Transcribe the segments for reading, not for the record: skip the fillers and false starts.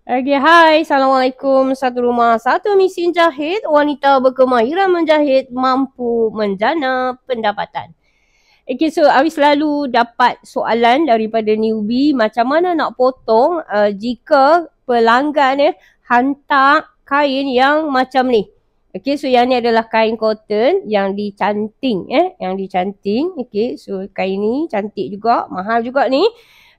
Okay, hai. Assalamualaikum. Satu rumah, satu mesin jahit. Wanita berkemahiran menjahit mampu menjana pendapatan. Okay, so Awi selalu dapat soalan daripada newbie macam mana nak potong jika pelanggan hantar kain yang macam ni. Okay, so yang ni adalah kain cotton yang dicanting. Yang dicanting. Okay, so kain ni cantik juga, mahal juga ni.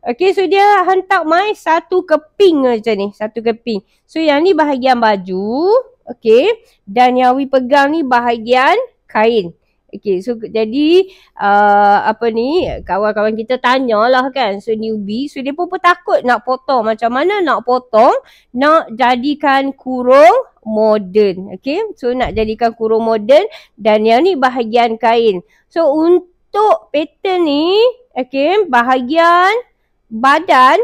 Okay, so dia hantar mai satu keping macam ni. Satu keping. So yang ni bahagian baju. Okay. Dan yang Awi pegang ni bahagian kain. Okay, so jadi kawan-kawan kita tanyalah kan. So newbie, so dia pun takut nak potong. Macam mana nak potong, nak jadikan kurung moden. Okay, so nak jadikan kurung moden dan yang ni bahagian kain. So untuk pattern ni, okay, bahagian badan,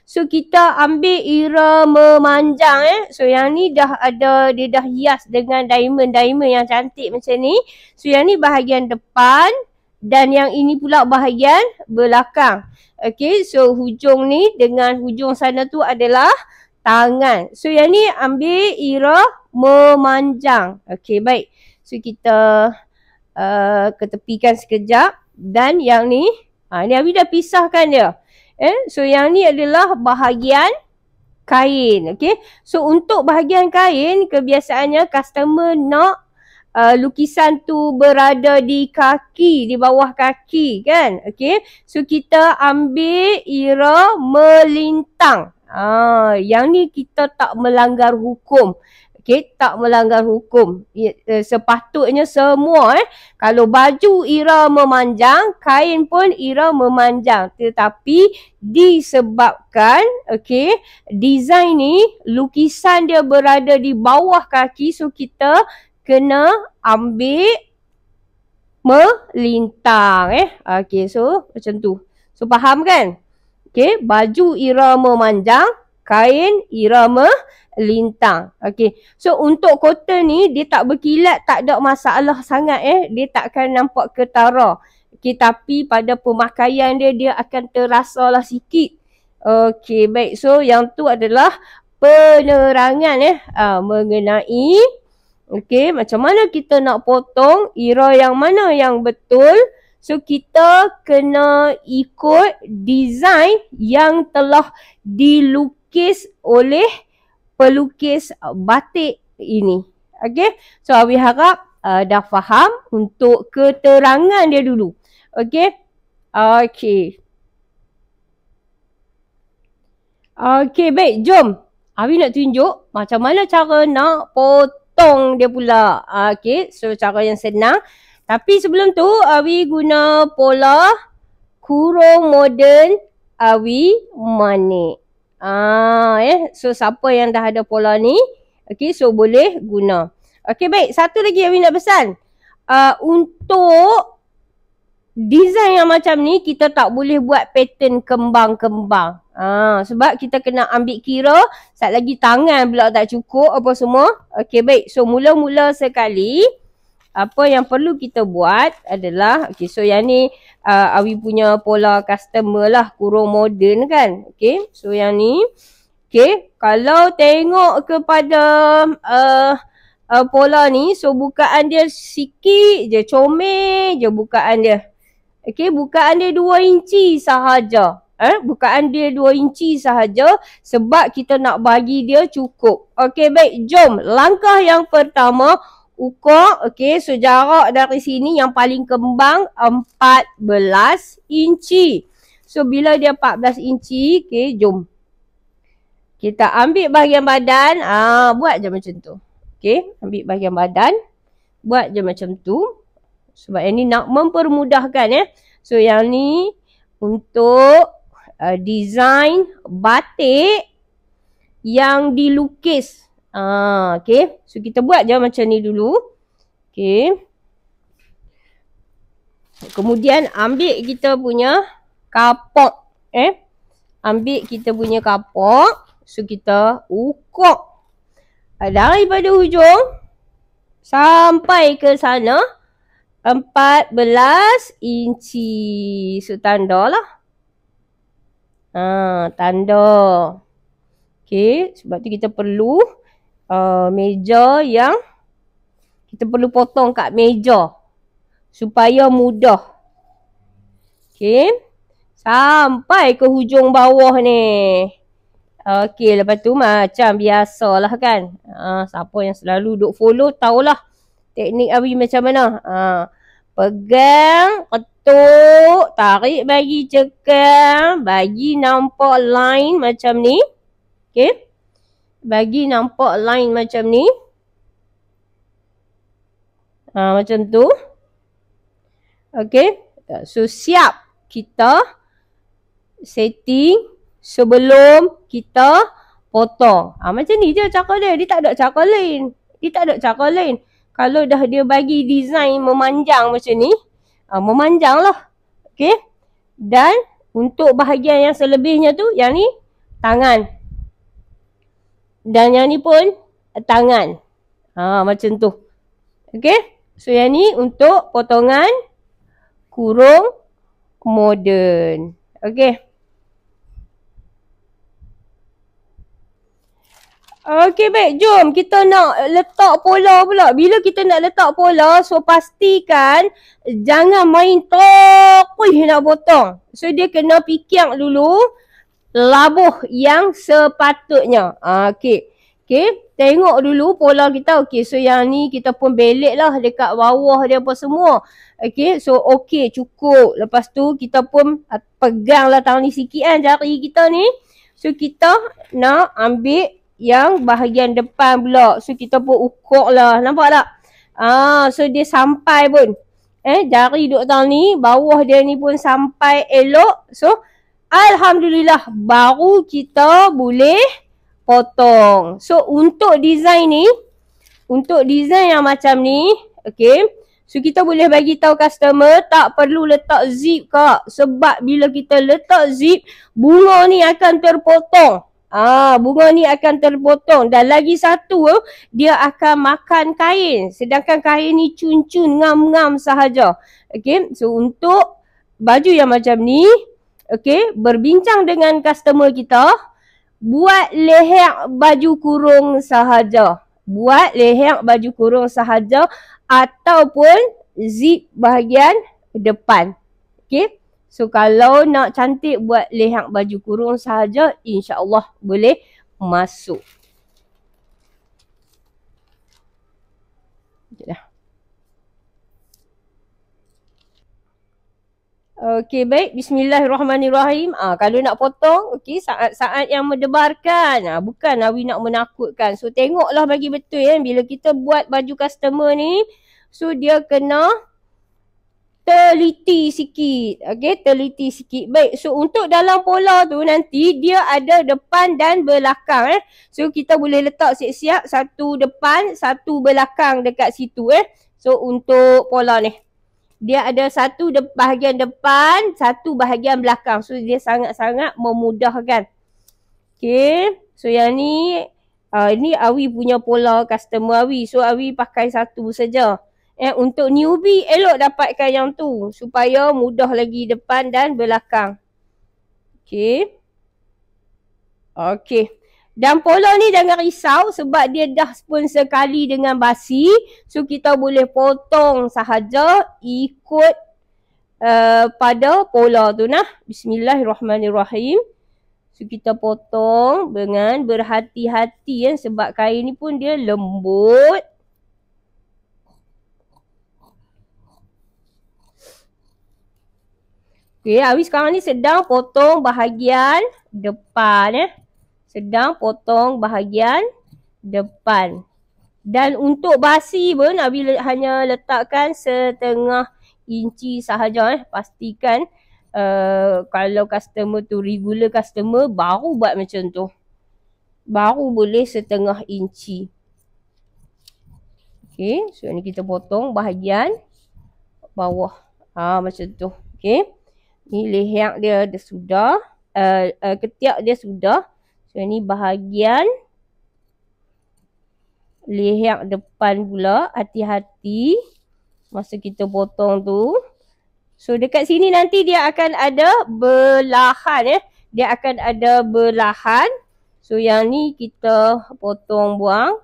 so kita ambil ira memanjang so yang ni dah ada, dia dah hias dengan diamond yang cantik macam ni. So yang ni bahagian depan dan yang ini pula bahagian belakang. Okay, so hujung ni dengan hujung sana tu adalah tangan. So yang ni ambil ira memanjang. Okay, baik. So kita ketepikan sekejap dan yang ni ni Abi dah pisahkan dia. So yang ni adalah bahagian kain. Okay. So untuk bahagian kain, kebiasaannya customer nak lukisan tu berada di kaki, di bawah kaki kan. Okay. So kita ambil ira melintang. Yang ni kita tak melanggar hukum. Okay, tak melanggar hukum. Sepatutnya semua kalau baju ira memanjang, kain pun ira memanjang. Tetapi disebabkan design ni lukisan dia berada di bawah kaki, so kita kena ambil melintang Okay, so macam tu. So faham kan? Okay, baju ira memanjang, kain ira melintang. Okay. So untuk cotton ni dia tak berkilat, tak ada masalah sangat Dia tak akan nampak ketara. Okay, tapi pada pemakaian dia akan terasa lah sikit. Okay, baik. So yang tu adalah penerangan mengenai macam mana kita nak potong, ira yang mana yang betul. So kita kena ikut design yang telah dilukis oleh pelukis batik ini. Okay. So Awi harap dah faham untuk keterangan dia dulu. Okay. Okay. Okay, baik. Jom. Awi nak tunjuk macam mana cara nak potong dia pula. Okay. So cara yang senang. Tapi sebelum tu, Awi guna pola kurung moden Awi manik. So siapa yang dah ada pola ni, okay, so boleh guna. Okay, baik. Satu lagi Awi nak pesan. Untuk design yang macam ni, kita tak boleh buat pattern kembang-kembang. Sebab kita kena ambil kira, sat lagi tangan pula tak cukup apa semua. Okay, baik. So mula-mula sekali, apa yang perlu kita buat adalah, okay, so yang ni Awi punya pola customer lah, kurung moden kan. Okay, so yang ni, okay, kalau tengok kepada pola ni, so bukaan dia sikit je, comel je bukaan dia. Okay, bukaan dia 2 inci sahaja. Bukaan dia 2 inci sahaja sebab kita nak bagi dia cukup. Okay, baik, jom. Langkah yang pertama, ukur, okay, so jarak dari sini yang paling kembang 14 inci. So bila dia 14 inci, okay, jom. Kita ambil bahagian badan, buat je macam tu. Okay, ambil bahagian badan, buat je macam tu. Sebab yang ni nak mempermudahkan So yang ni untuk design batik yang dilukis. Okay. So kita buat je macam ni dulu. Okay. Kemudian ambil kita punya kapok. Ambil kita punya kapok. So kita ukur. Daripada hujung sampai ke sana 14 inci. So tanda lah. Tanda. Okey, sebab tu kita perlu meja yang kita perlu potong kat meja supaya mudah. Okey. Sampai ke hujung bawah ni. Okey, lepas tu macam biasalah kan. Siapa yang selalu duk follow tahulah teknik Awi macam mana. Pegang, ketuk, tarik bagi cekam, bagi nampak line macam ni. Okey. Bagi nampak line macam ni. Macam tu. Okey. So siap kita setting sebelum kita potong. Macam ni je cara dia. Dia tak ada cara lain. Kalau dah dia bagi design memanjang macam ni, memanjang lah. Okey. Dan untuk bahagian yang selebihnya tu, yang ni tangan. Dan yang ni pun tangan. Macam tu. Okey. So yang ni untuk potongan kurung moden. Okey. Okey, baik. Jom kita nak letak pola pula. Bila kita nak letak pola, so pastikan jangan main tokih nak potong. So dia kena fikir dulu labuh yang sepatutnya. Okey. Okey, tengok dulu pola kita. Okey, so yang ni kita pun belik lah dekat bawah dia apa semua. Okey, so okey, cukup. Lepas tu kita pun peganglah tangan ni sikit kan, jari kita ni. So kita nak ambil yang bahagian depan pula. So kita pun ukur lah. Nampak tak? So dia sampai pun. Jari duduk tangan ni, bawah dia ni pun sampai elok. So alhamdulillah baru kita boleh potong. So untuk design ni, untuk design yang macam ni, okey. So kita boleh bagi tahu customer tak perlu letak zip kak. Sebab bila kita letak zip, bunga ni akan terpotong. Bunga ni akan terpotong. Dan lagi satu, dia akan makan kain. Sedangkan kain ni cun-cun, ngam-ngam sahaja. Okay, so untuk baju yang macam ni, okay, berbincang dengan customer kita, buat leher baju kurung sahaja. Buat leher baju kurung sahaja ataupun zip bahagian depan. Okay. So kalau nak cantik buat leher baju kurung sahaja, insya-Allah boleh masuk. Okeylah. Okey, baik. Bismillahirrahmanirrahim. Kalau nak potong, okey, saat-saat yang mendebarkan. Bukan Awi nak menakutkan. So tengoklah bagi betul bila kita buat baju customer ni, so dia kena teliti sikit. Okey, teliti sikit. Baik, so untuk dalam pola tu nanti dia ada depan dan belakang. So kita boleh letak siap-siap satu depan, satu belakang dekat situ. So untuk pola ni, dia ada satu bahagian depan, satu bahagian belakang. So dia sangat-sangat memudahkan. Okey, so yang ni, ni Awi punya pola customer Awi. So Awi pakai satu saja. Untuk newbie elok dapatkan yang tu supaya mudah lagi depan dan belakang. Okey. Okey. Dan pola ni jangan risau sebab dia dah pun sekali dengan basi. So kita boleh potong sahaja ikut pada pola tu nah. Bismillahirrahmanirrahim. So kita potong dengan berhati-hati sebab kain ni pun dia lembut. Okay, Awi sekarang ni sedang potong bahagian depan. Sedang potong bahagian depan. Dan untuk basi pun Awi hanya letakkan setengah inci sahaja. Pastikan kalau customer tu regular customer baru buat macam tu. Baru boleh setengah inci. Okay, so ni kita potong bahagian bawah. Macam tu. Okay. Ni leher dia sudah. Ketiak dia sudah. So ni bahagian leher depan pula. Hati-hati masa kita potong tu. So dekat sini nanti dia akan ada belahan. Dia akan ada belahan. So yang ni kita potong buang.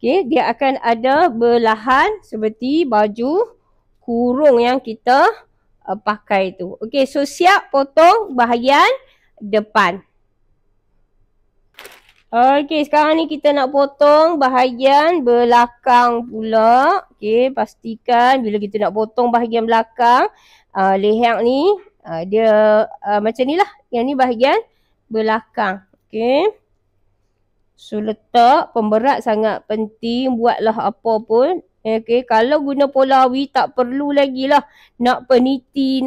Okay, dia akan ada belahan seperti baju kurung yang kita pakai tu. Okay, so siap potong bahagian depan. Okay, sekarang ni kita nak potong bahagian belakang pula. Okay, pastikan bila kita nak potong bahagian belakang, leher ni dia macam ni lah. Yang ni bahagian belakang. Okay. So letak pemberat sangat penting. Buatlah apa pun. Okay, kalau guna polawi tak perlu lagi lah nak peniti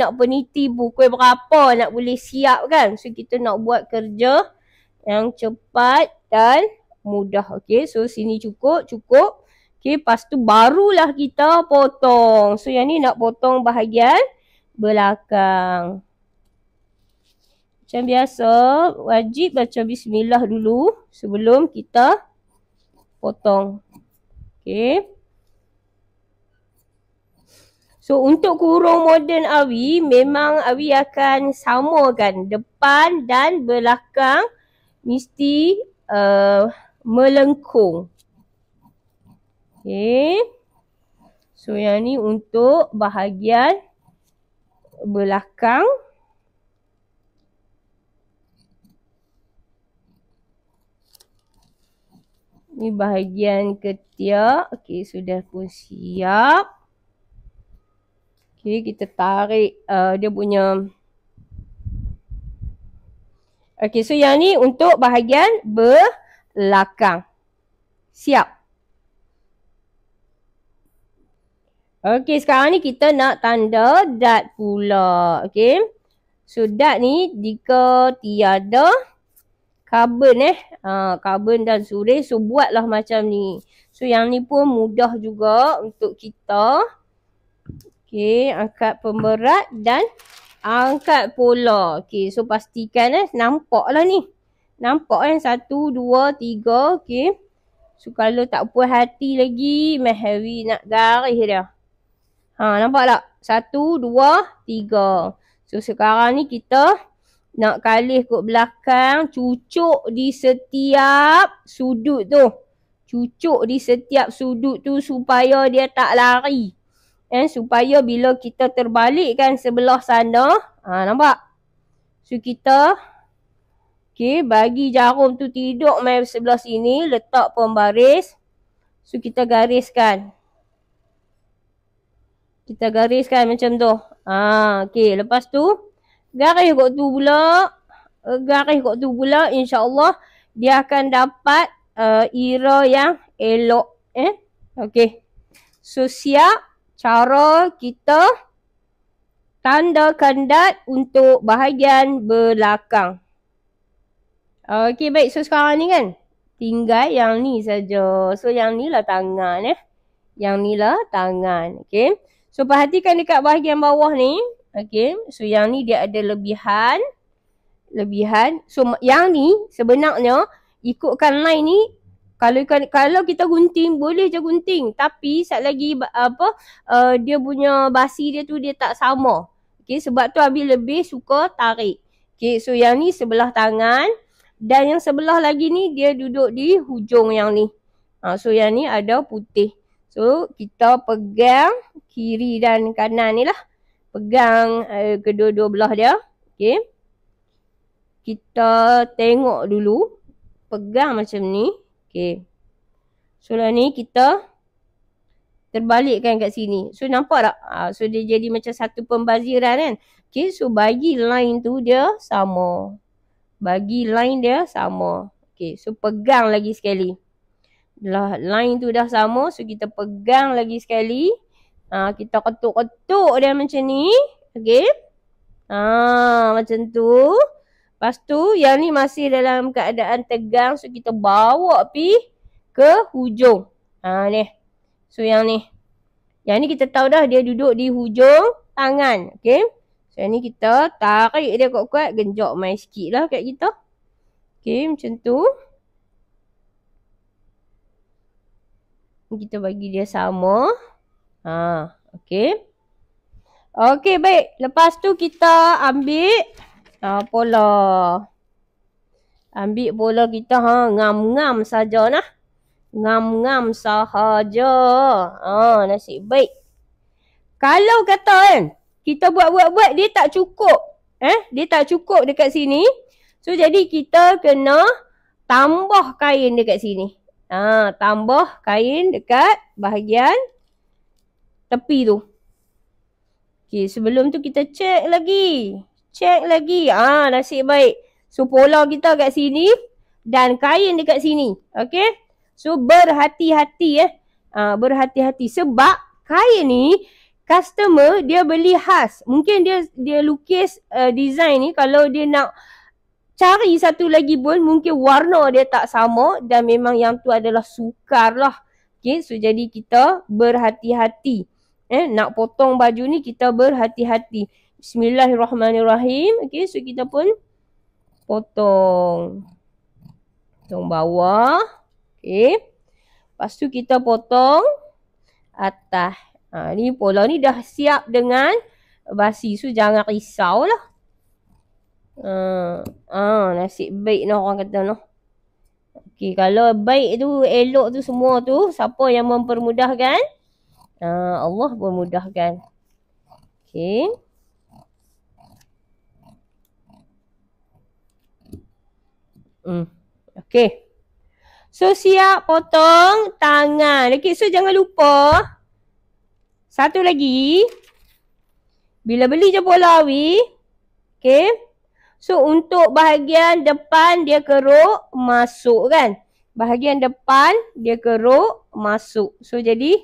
pukul berapa nak boleh siap kan. So kita nak buat kerja yang cepat dan mudah. Okay, so sini cukup. Okay, lepas tu barulah kita potong. So yang ni nak potong bahagian belakang. Macam biasa, wajib baca bismillah dulu sebelum kita potong. Okay. So untuk kurung moden Awi, memang Awi akan samakan depan dan belakang mesti melengkung. Okay. So yang ni untuk bahagian belakang. Ni bahagian ketiak. Okay, sudah pun siap. Okay, kita tarik dia punya. Okay, so yang ni untuk bahagian belakang. Siap. Okay, sekarang ni kita nak tanda dad pula. Okay. So dad ni jika tiada karbon karbon dan surai, so buatlah macam ni. So yang ni pun mudah juga untuk kita. Okay, angkat pemberat dan angkat pola. Okay, so pastikan nampak lah ni. Nampak kan 1, 2, 3. Okay. So kalau tak puas hati lagi, Mahawi nak garis dia. Nampak tak? 1, 2, 3. So sekarang ni kita nak kalih kot belakang, cucuk di setiap sudut tu. Cucuk di setiap sudut tu supaya dia tak lari. Supaya bila kita terbalikkan sebelah sana, nampak? So kita bagi jarum tu tidur main sebelah sini, letak pembaris. So kita gariskan. Kita gariskan macam tu. Okay, lepas tu garis kot tu pula. InsyaAllah dia akan dapat era yang elok. Okay. So siap cara kita tandakan dad untuk bahagian belakang. Okay, baik. So sekarang ni kan tinggal yang ni saja. So yang ni lah tangan. Yang ni lah tangan. Okay. So perhatikan dekat bahagian bawah ni. Okay. So yang ni dia ada lebihan. So yang ni sebenarnya ikutkan line ni. Kalau kita gunting, boleh je gunting. Tapi sat lagi dia punya basi dia tu dia tak sama. Okay. Sebab tu Abi lebih suka tarik. Okay. So yang ni sebelah tangan. Dan yang sebelah lagi ni dia duduk di hujung yang ni. So yang ni ada putih. So kita pegang kiri dan kanan ni lah. Pegang kedua-dua belah dia. Okay. Kita tengok dulu. Pegang macam ni. Okay. So lah ni kita terbalikkan kat sini. So nampak tak? So dia jadi macam satu pembaziran kan. Okay. So bagi line tu dia sama. Okay. So pegang lagi sekali. Line tu dah sama. So kita pegang lagi sekali. Kita ketuk-ketuk dia macam ni. Okay. Macam tu. Lepas tu yang ni masih dalam keadaan tegang. So kita bawa pi ke hujung. Ni. So yang ni. Yang ni kita tahu dah dia duduk di hujung tangan. Okay. So yang ni kita tarik dia kuat-kuat. Genjok main sikit lah kat kita. Okay, macam tu. Kita bagi dia sama. Okay. Okay, baik. Lepas tu kita ambil pola. Ambil bola kita, ngam-ngam saja nah. Ngam-ngam sahaja. Nasib baik. Kalau kata kan, kita buat-buat dia tak cukup. Dia tak cukup dekat sini. So jadi kita kena tambah kain dekat sini. Tambah kain dekat bahagian tepi tu. Okay, sebelum tu kita check lagi. Nasib baik. So pola kita kat sini dan kain dekat sini. Okay. So berhati-hati berhati-hati sebab kain ni customer dia beli khas. Mungkin dia lukis design ni, kalau dia nak cari satu lagi pun mungkin warna dia tak sama dan memang yang tu adalah sukar lah. Okay, so jadi kita berhati-hati. Nak potong baju ni kita berhati-hati. Bismillahirrahmanirrahim. Okay, so kita pun potong bawah. Okay. Lepas tu kita potong atas. Ni pola ni dah siap dengan basi. So jangan risau lah. Nasib baik lah orang kata noh. Okay, kalau baik tu, elok tu semua tu, siapa yang mempermudahkan? Allah memudahkan. Okay. Okay. So siap potong tangan. Okay, so jangan lupa. Satu lagi. Bila beli je bola awi. Okay. So untuk bahagian depan dia keruk masuk kan. Bahagian depan dia keruk masuk. So jadi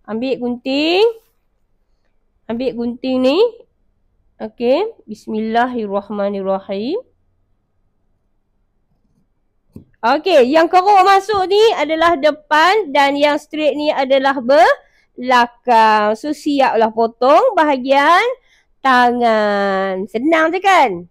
ambil gunting. Ambil gunting ni. Okay. Bismillahirrahmanirrahim. Okay, yang keruk masuk ni adalah depan dan yang straight ni adalah belakang. So siaplah potong bahagian tangan. Senang je kan?